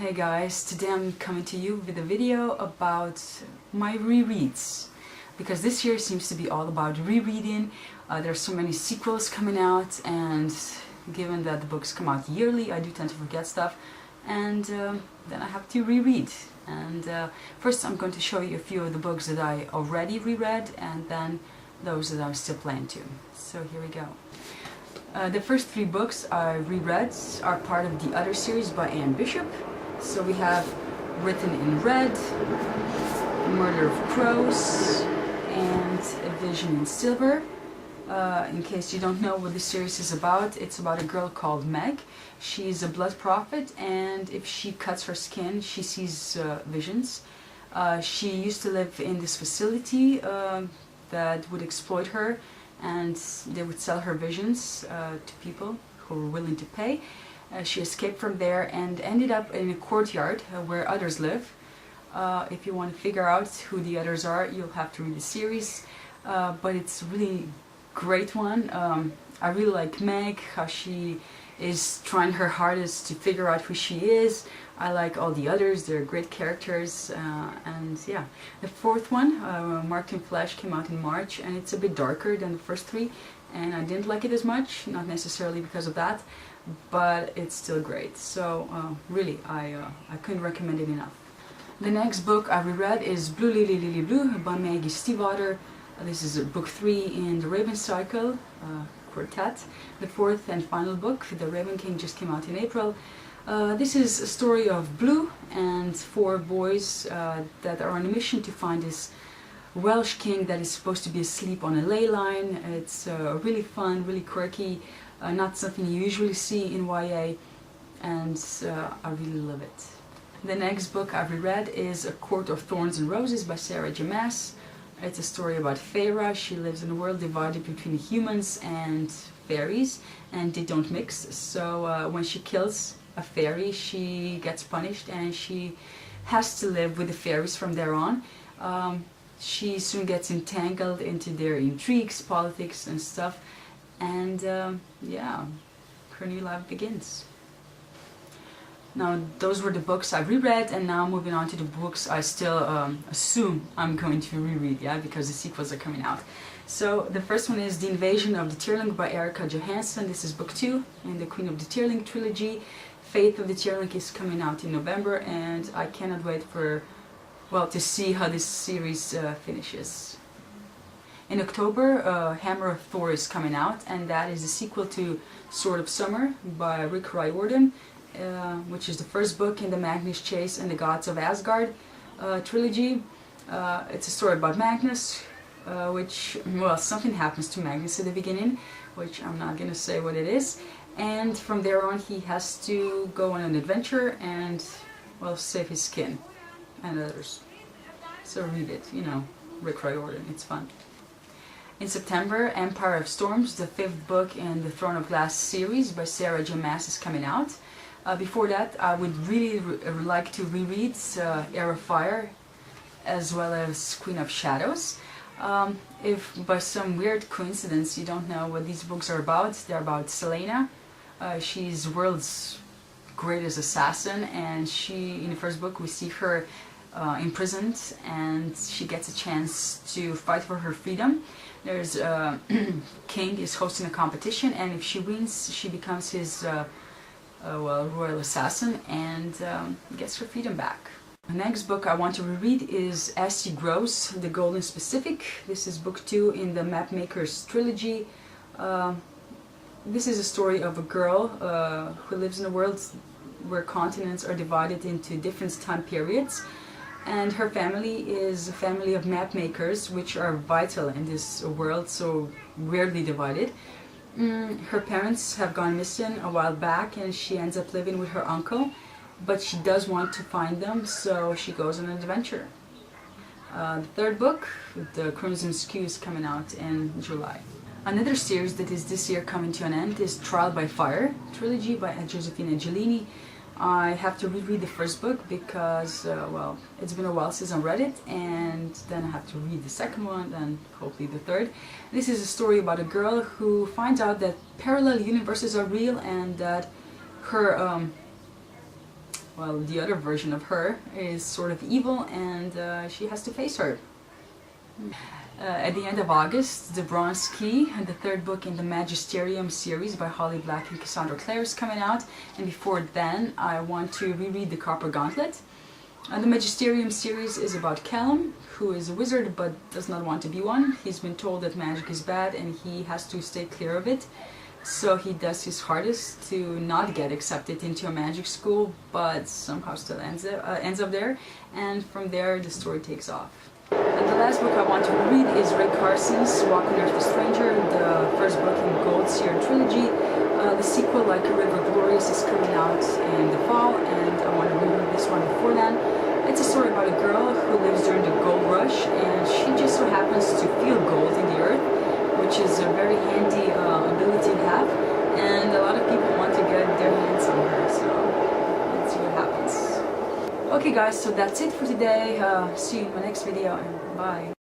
Hey guys, today I'm coming to you with a video about my rereads, because this year seems to be all about rereading. There are so many sequels coming out, and given that the books come out yearly, I do tend to forget stuff, and then I have to reread. And first I'm going to show you a few of the books that I already reread, and then those that I'm still planning to. So here we go. The first three books I reread are part of the Other series by Anne Bishop. So we have Written in Red, Murder of Crows, and A Vision in Silver. In case you don't know what this series is about, it's about a girl called Meg. She's a blood prophet, and if she cuts her skin, she sees visions. She used to live in this facility that would exploit her, and they would sell her visions to people who were willing to pay. She escaped from there and ended up in a courtyard where others live. If you want to figure out who the others are, you'll have to read the series, but it's a really great one. I really like Meg, how she is trying her hardest to figure out who she is. I like all the others, they're great characters, and yeah. The fourth one, Marked in Flesh, came out in March, and it's a bit darker than the first three, and I didn't like it as much, not necessarily because of that, but it's still great. So really, I couldn't recommend it enough. The next book I reread is Blue Lily Lily Blue by Maggie Stiefvater. This is book 3 in the Raven Cycle quartet. The fourth and final book, The Raven King, just came out in April. This is a story of Blue and 4 boys that are on a mission to find this Welsh king that is supposed to be asleep on a ley line. It's really fun, really quirky, not something you usually see in YA, and I really love it. The next book I've reread is A Court of Thorns and Roses by Sarah J. Maas. It's a story about Feyre. She lives in a world divided between humans and fairies, and they don't mix. So when she kills a fairy, she gets punished, and she has to live with the fairies from there on. She soon gets entangled into their intrigues, politics and stuff, and yeah, her new life begins. Now, those were the books I reread, and now moving on to the books I still assume I'm going to reread, yeah, because the sequels are coming out. So the first one is The Invasion of the Tearling by Erica Johansson. This is book 2 in the Queen of the Tearling trilogy. Faith of the Tearling is coming out in November, and I cannot wait for, well, to see how this series finishes. In October, Hammer of Thor is coming out, and that is the sequel to Sword of Summer by Rick Riordan, which is the first book in the Magnus Chase and the Gods of Asgard trilogy. It's a story about Magnus, which, well, something happens to Magnus at the beginning, which I'm not going to say what it is, and from there on he has to go on an adventure and, well, save his skin and others. So read it, you know, Rick Riordan, it's fun. In September, Empire of Storms, the 5th book in the Throne of Glass series by Sarah J. Maas, is coming out. Before that, I would really like to reread Heir of Fire, as well as Queen of Shadows. If by some weird coincidence you don't know what these books are about, they're about Selena. She's the world's greatest assassin, and in the first book we see her imprisoned, and she gets a chance to fight for her freedom. There's King is hosting a competition, and if she wins, she becomes his well, royal assassin, and gets her freedom back. The next book I want to reread is As She Grows, The Golden Specific. This is book 2 in the Mapmakers trilogy. This is a story of a girl who lives in a world where continents are divided into different time periods, and her family is a family of mapmakers, which are vital in this world so weirdly divided. Her parents have gone missing a while back, and she ends up living with her uncle, but she does want to find them, so she goes on an adventure. The third book, The Crimson Skew, is coming out in July. Another series that is this year coming to an end is Trial by Fire trilogy by Josephina Giulini. I have to reread the first book because, well, it's been a while since I read it, and then I have to read the second one, and hopefully the third. This is a story about a girl who finds out that parallel universes are real, and that her well, the other version of her is sort of evil, and she has to face her. At the end of August, The Bronze Key, the third book in the Magisterium series by Holly Black and Cassandra Clare, is coming out, and before then I want to reread The Copper Gauntlet. The Magisterium series is about Callum, who is a wizard but does not want to be one. He's been told that magic is bad and he has to stay clear of it. So he does his hardest to not get accepted into a magic school, but somehow still ends up there, and from there the story takes off. And the last book I want to read is Ray Carson's Walk on Earth the Stranger, the first book in Gold Seer trilogy. The sequel, Like a River Glorious, is coming out in the fall, and I want to reread this one before then. It's a story about a girl who lives during the gold rush, and she just so happens to feel gold in the earth, which is a very handy ability to have, and a lot of people want to get their hands on her, so let's see what happens. Okay guys, so that's it for today. See you in my next video, and bye.